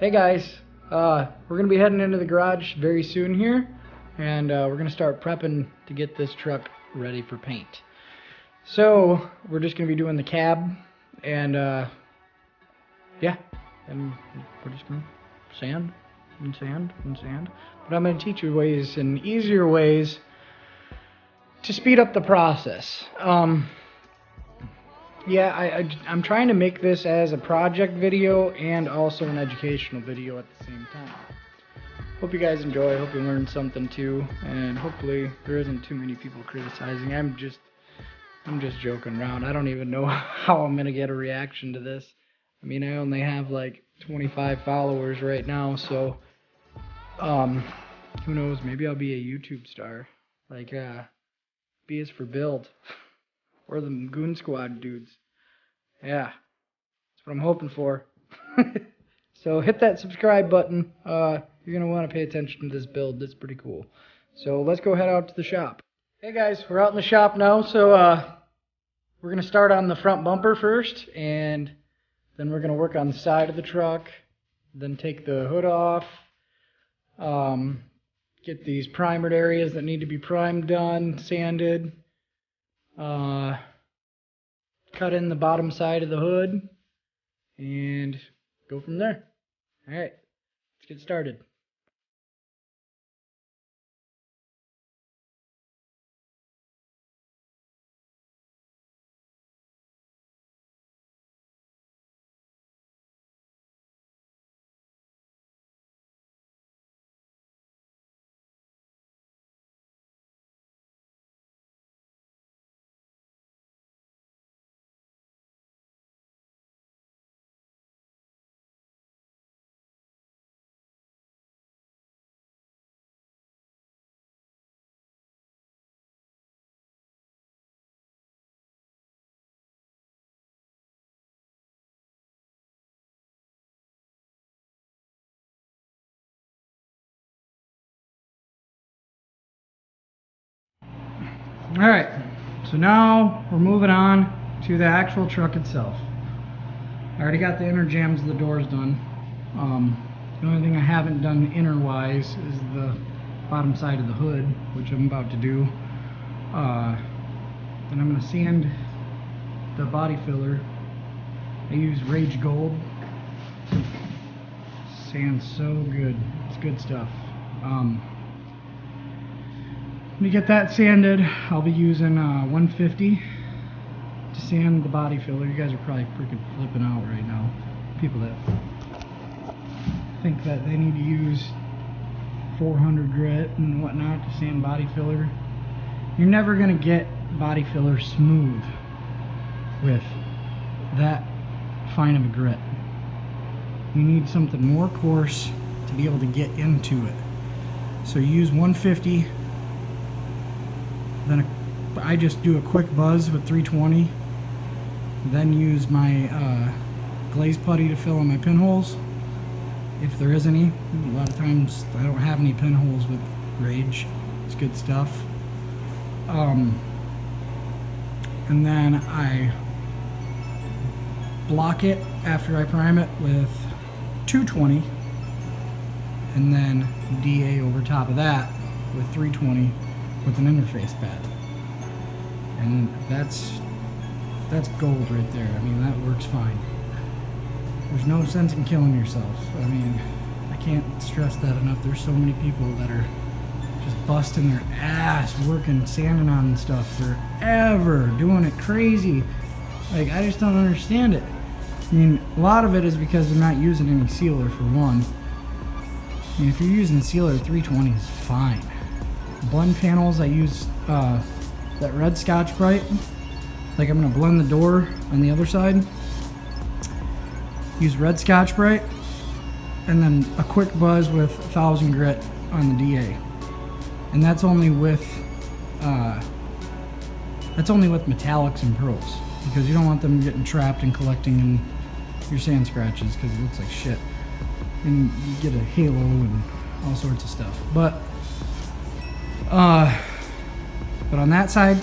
Hey guys, we're going to be heading into the garage very soon here, and we're going to start prepping to get this truck ready for paint. So we're just going to be doing the cab, and yeah, and we're just going to sand and sand and sand. But I'm going to teach you ways and easier ways to speed up the process. Yeah, I'm trying to make this as a project video and also an educational video at the same time. Hope you guys enjoy, hope you learned something too, and hopefully there isn't too many people criticizing. I'm just joking around. I don't even know how I'm gonna get a reaction to this. I mean, I only have like 25 followers right now, so who knows, maybe I'll be a YouTube star. Like B is for Build. Or the Goon Squad dudes. Yeah, that's what I'm hoping for. So hit that subscribe button. You're going to want to pay attention to this build. It's pretty cool. So let's go head out to the shop. Hey guys, we're out in the shop now. So we're going to start on the front bumper first. And then we're going to work on the side of the truck. Then take the hood off. Get these primered areas that need to be primed done, sanded. Cut in the bottom side of the hood and go from there. Alright, let's get started. Alright, so now we're moving on to the actual truck itself. I already got the inner jams of the doors done. The only thing I haven't done inner-wise is the bottom side of the hood, which I'm about to do. Then I'm going to sand the body filler. I use Rage Gold. Sands so good. It's good stuff. When you get that sanded, I'll be using 150 to sand the body filler. You guys are probably freaking flipping out right now. People that think that they need to use 400 grit and whatnot to sand body filler. You're never going to get body filler smooth with that fine of a grit. You need something more coarse to be able to get into it. So you use 150. Then I just do a quick buzz with 320. Then use my glaze putty to fill in my pinholes, if there is any. A lot of times I don't have any pinholes with Rage. It's good stuff. And then I block it after I prime it with 220, and then DA over top of that with 320 with an interface pad. And that's gold right there. I mean, that works fine. There's no sense in killing yourself. I mean, I can't stress that enough. There's so many people that are just busting their ass working, sanding on stuff forever, doing it crazy. Like, I just don't understand it. I mean, a lot of it is because they're not using any sealer, for one. I mean, if you're using sealer, 320 is fine. Blend panels, I use that red Scotch-Brite. Like, I'm going to blend the door on the other side. Use red Scotch-Brite, and then a quick buzz with 1000 grit on the DA. And that's only with metallics and pearls, because you don't want them getting trapped and collecting in your sand scratches, because it looks like shit. And you get a halo and all sorts of stuff. But on that side,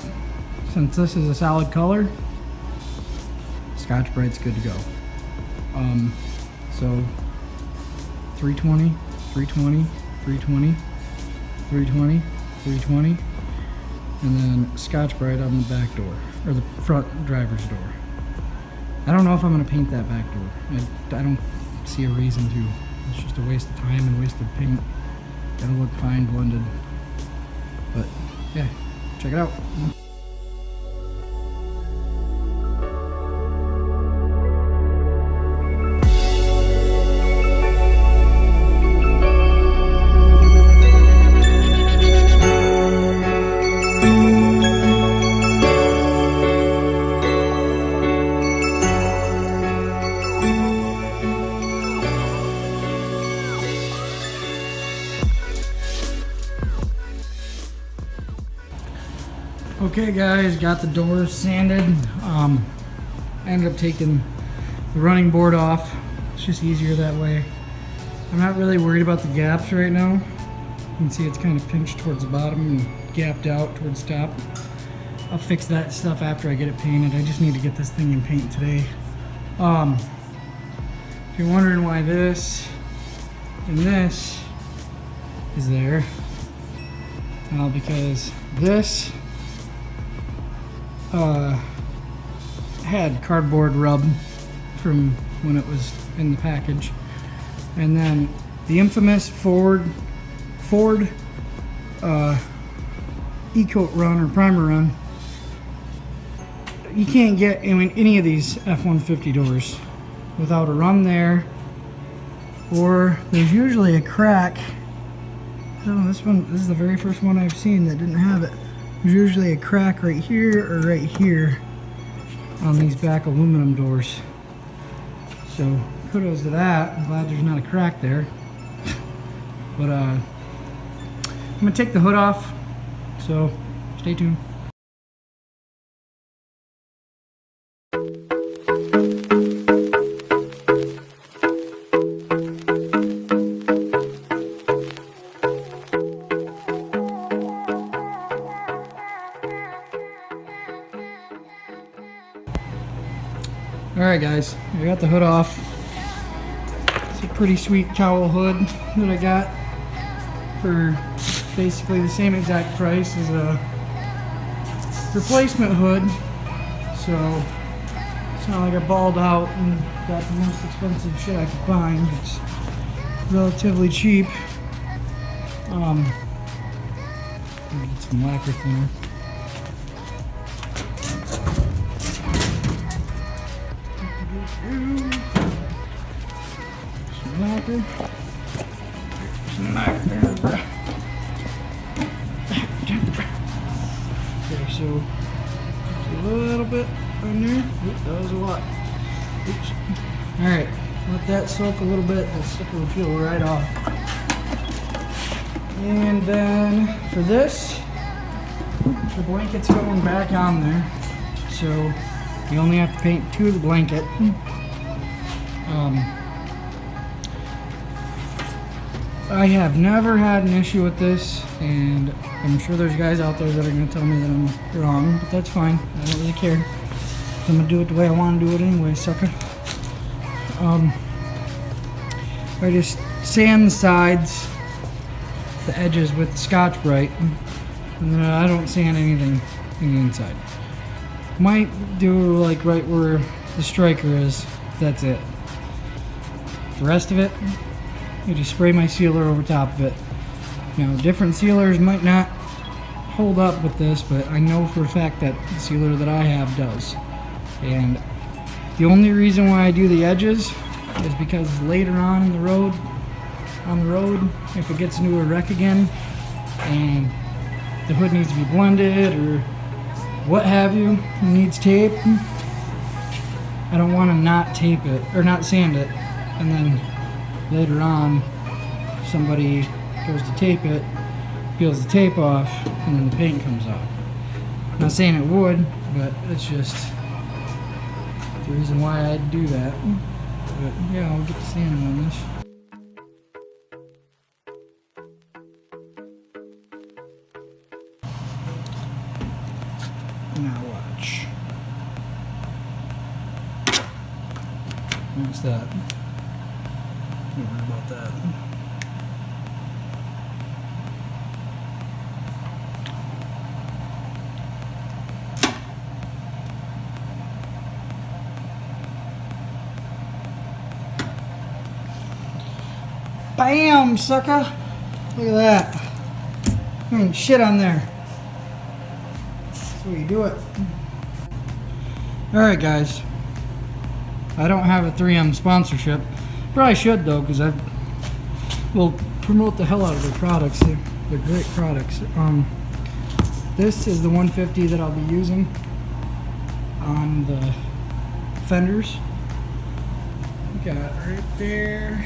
since this is a solid color, Scotch-Brite's good to go. So 320, 320, 320, 320, 320, and then Scotch-Brite on the back door, or the front driver's door. I don't know if I'm going to paint that back door. I don't see a reason to. It's just a waste of time and waste of paint. It'll look fine blended. But yeah, check it out. Okay guys, got the doors sanded. I ended up taking the running board off. It's just easier that way. I'm not really worried about the gaps right now. You can see it's kind of pinched towards the bottom and gapped out towards the top. I'll fix that stuff after I get it painted. I just need to get this thing in paint today. If you're wondering why this and this is there, well, because this had cardboard rub from when it was in the package, and then the infamous Ford E-coat run or primer run. You can't get any of these F150 doors without a run there, or there's usually a crack. Oh, this is the very first one I've seen that didn't have it. There's usually a crack right here or right here on these back aluminum doors. So kudos to that. I'm glad there's not a crack there. But I'm gonna take the hood off, so stay tuned. Alright guys, I got the hood off. It's a pretty sweet cowl hood that I got for basically the same exact price as a replacement hood. So it's not like I balled out and got the most expensive shit I could find. It's relatively cheap. Let me get some lacquer thinner. Some lacquer. Okay, so just a little bit on there. Oop, that was a lot. Oops. Alright, let that soak a little bit. That sticker will peel right off. And then for this, the blanket's going back on there. So you only have to paint 2 of the blanket. I have never had an issue with this, and I'm sure there's guys out there that are going to tell me that I'm wrong, but that's fine. I don't really care. I'm going to do it the way I want to do it anyway, sucker. I just sand the sides, the edges with the Scotch-Brite, and then I don't sand anything in the inside. Might do like right where the striker is. That's it. The rest of it, you just spray my sealer over top of it. Now, different sealers might not hold up with this, but I know for a fact that the sealer that I have does. And the only reason why I do the edges is because later on in the road, if it gets into a wreck again and the hood needs to be blended or what have you, it needs tape, I don't want to not tape it or not sand it, and then later on somebody goes to tape it, peels the tape off, and then the paint comes off. I'm not saying it would, but it's just the reason why I'd do that. But yeah, I'll get to sanding on this. Now watch. What's that? Don't worry about that. Bam, sucker! Look at that. There ain't shit on there. That's the way you do it. Alright guys. I don't have a 3M sponsorship. Probably should though, because I will promote the hell out of their products. They're great products. This is the 150 that I'll be using on the fenders. We got right there.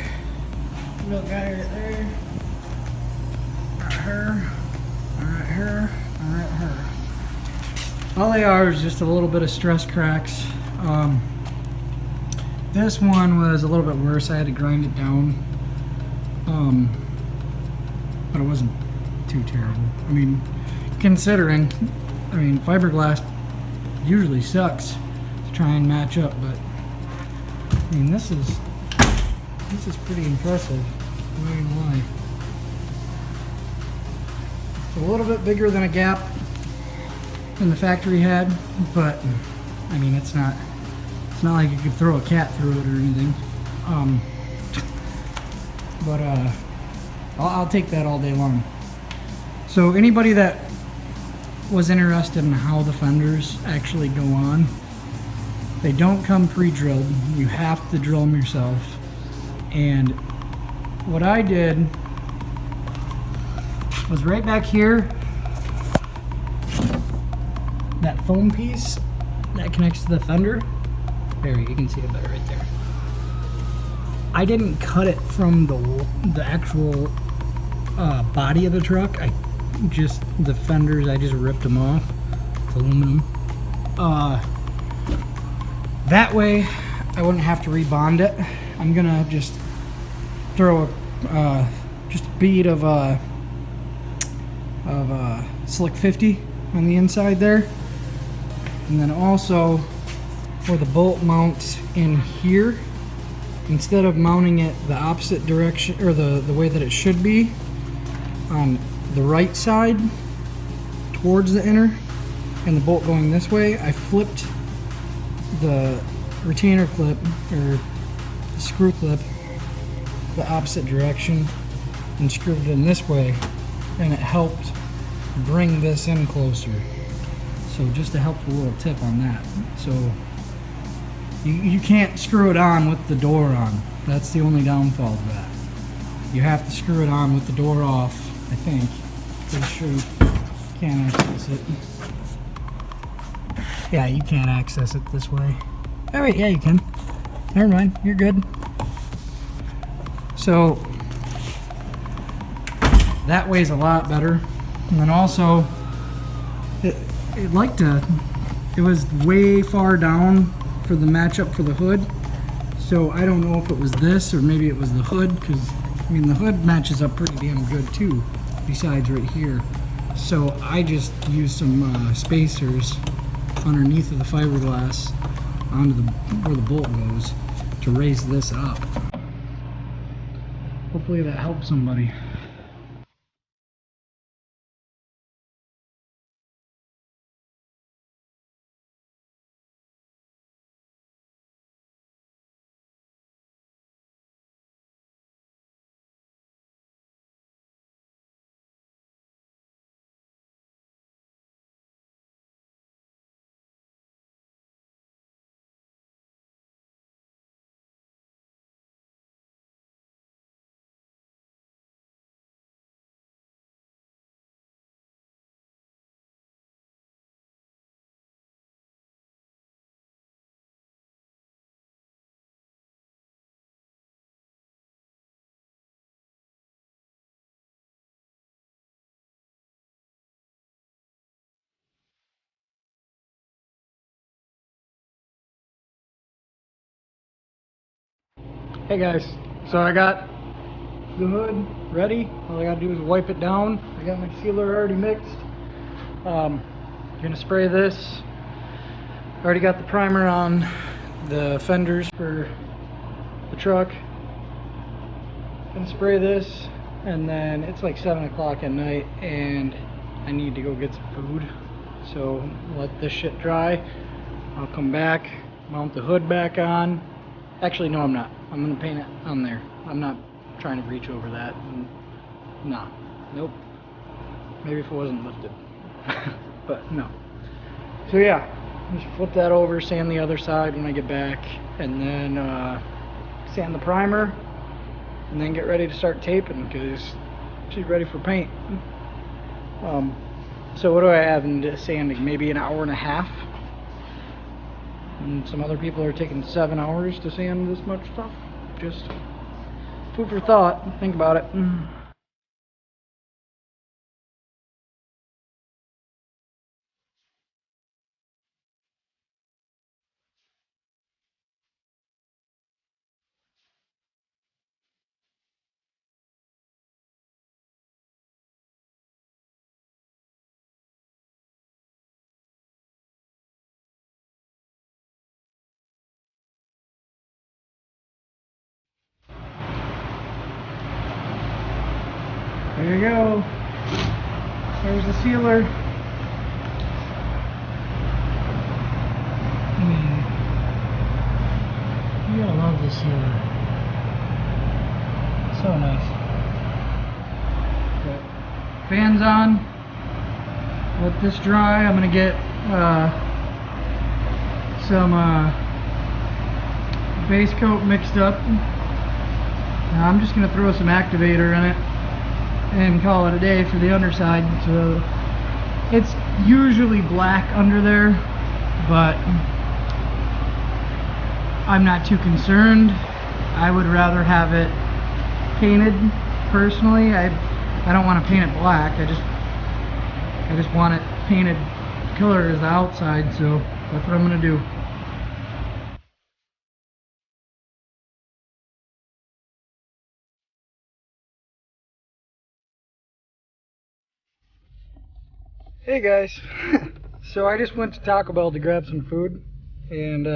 Little guy right there. Alright, her. Alright, her. Alright, her. All they are is just a little bit of stress cracks. This one was a little bit worse. I had to grind it down. But it wasn't too terrible. I mean, considering, fiberglass usually sucks to try and match up, but I mean, this is pretty impressive. I'm not gonna lie. It's a little bit bigger than a gap than the factory had, but I mean, it's not like you could throw a cat through it or anything. I'll take that all day long. So anybody that was interested in how the fenders actually go on, they don't come pre-drilled. You have to drill them yourself. And what I did was right back here, that foam piece that connects to the fender. There, you can see it better right there. I didn't cut it from the actual body of the truck. The fenders, I just ripped them off. It's aluminum. That way I wouldn't have to rebond it. I'm gonna just throw just a bead of Slick 50 on the inside there, and then also for the bolt mounts in here, instead of mounting it the opposite direction or the way that it should be on the right side towards the inner and the bolt going this way, I flipped the retainer clip or the screw clip the opposite direction and screwed it in this way, and it helped bring this in closer. So just a helpful little tip on that. So you can't screw it on with the door on. That's the only downfall to that. You have to screw it on with the door off, I think. Pretty sure you can't access it. Yeah, you can't access it this way. Alright, yeah, you can. Never mind, you're good. So that weighs a lot better. And then also, it was way far down for the matchup for the hood. So I don't know if it was this or maybe it was the hood, because I mean the hood matches up pretty damn good too, besides right here. So I just used some spacers underneath of the fiberglass onto where the bolt goes to raise this up. Hopefully that helps somebody. Hey guys, so I got the hood ready. All I gotta do is wipe it down. I got my sealer already mixed. Gonna spray this. Already got the primer on the fenders for the truck. gonna spray this, and then it's like 7 o'clock at night, and I need to go get some food. So let this shit dry. I'll come back, mount the hood back on. Actually, no, I'm not. I'm gonna paint it on there. I'm not trying to reach over that. Nah, nope. Maybe if it wasn't lifted, but no. So yeah, just flip that over, sand the other side when I get back, and then sand the primer, and then get ready to start taping because she's ready for paint. So what do I have in sanding? Maybe an hour and a half. And some other people are taking 7 hours to sand this much stuff. Just food for thought. Think about it. There you go. There's the sealer. You gotta love this sealer. So nice. Okay. Fans on. Let this dry. I'm gonna get some base coat mixed up. Now I'm just gonna throw some activator in it and call it a day for the underside. So it's usually black under there, but I'm not too concerned. I would rather have it painted personally. I don't want to paint it black. I just want it painted color as the outside, so that's what I'm gonna do. Hey guys, so I just went to Taco Bell to grab some food, and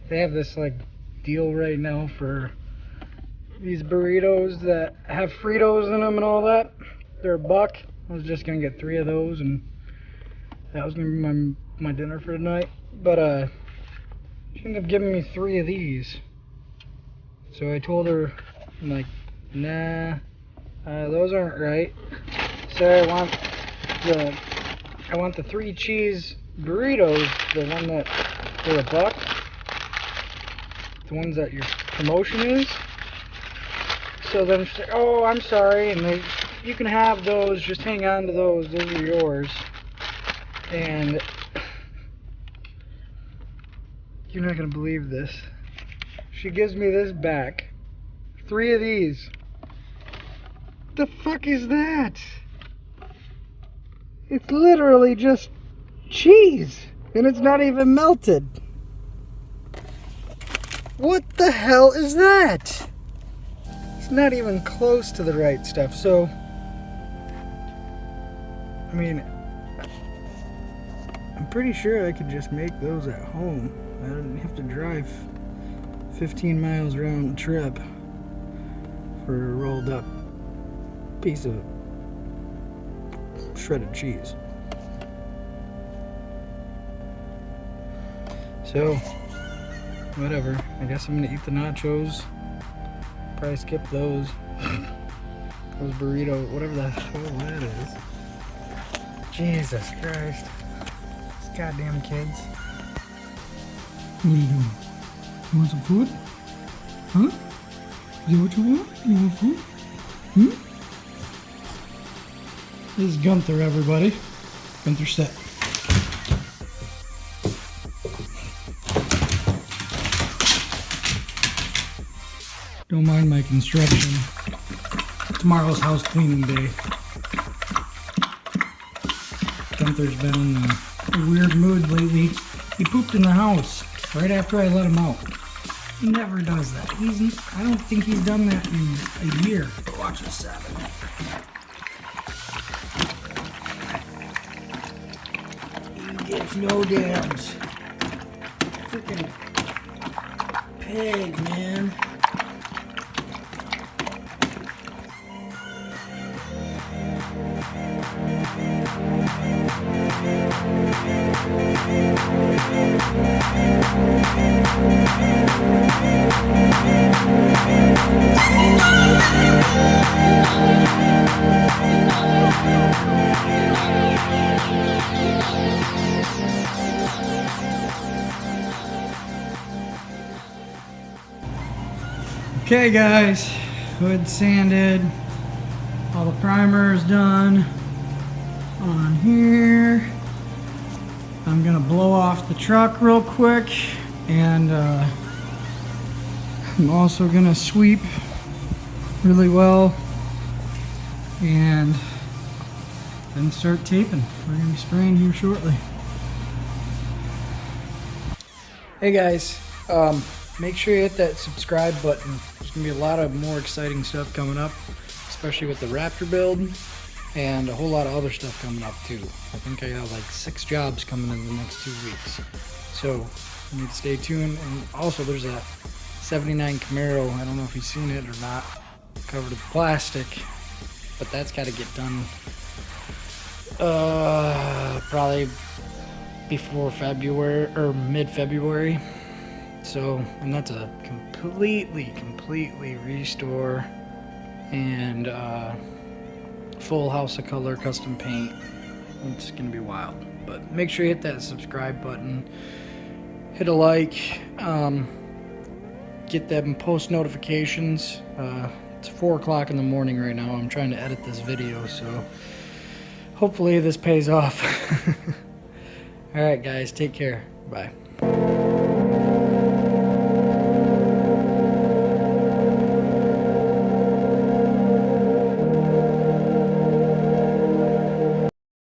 they have this like deal right now for these burritos that have Fritos in them and all that. They're $1. I was just gonna get 3 of those, and that was gonna be my dinner for tonight. But she ended up giving me 3 of these. So I told her, I'm like, nah, those aren't right. So I want the 3 cheese burritos, the one that they're $1, the ones that your promotion is. So then she's like, oh, I'm sorry, and you can have those, just hang on to those are yours. And you're not gonna believe this. She gives me this back. 3 of these. The fuck is that? It's literally just cheese, and it's not even melted. What the hell is that? It's not even close to the right stuff. So, I mean, I'm pretty sure I could just make those at home. I don't have to drive 15 miles round trip for a rolled up piece of shredded cheese. So, whatever. I guess I'm gonna eat the nachos. Probably skip those. Those burritos, whatever the hell that is. Jesus Christ. These goddamn kids. What are you doing? You want some food? Huh? Is that what you want? You want food? This is Gunther, everybody. Gunther set. Don't mind my construction. Tomorrow's house cleaning day. Gunther's been in a weird mood lately. He pooped in the house right after I let him out. He never does that. I don't think he's done that in a year. But watch this, 7. He gets no dams. Freaking pig, man. Okay guys, hood sanded, all the primer is done on here. I'm gonna blow off the truck real quick, and I'm also gonna sweep really well and then start taping. We're gonna be spraying here shortly. Hey guys, make sure you hit that subscribe button. There's gonna be a lot of more exciting stuff coming up, especially with the Raptor build, and a whole lot of other stuff coming up too. I think I got like 6 jobs coming in the next 2 weeks. So you need to stay tuned. And also there's a 79 Camaro, I don't know if you've seen it or not, covered with plastic, but that's got to get done probably before February or mid-February. So, and that's a completely restore and full house of color custom paint. It's gonna be wild. But make sure you hit that subscribe button, hit a like, get them post notifications. It's 4 o'clock in the morning right now. I'm trying to edit this video, so hopefully this pays off. All right guys, take care. Bye.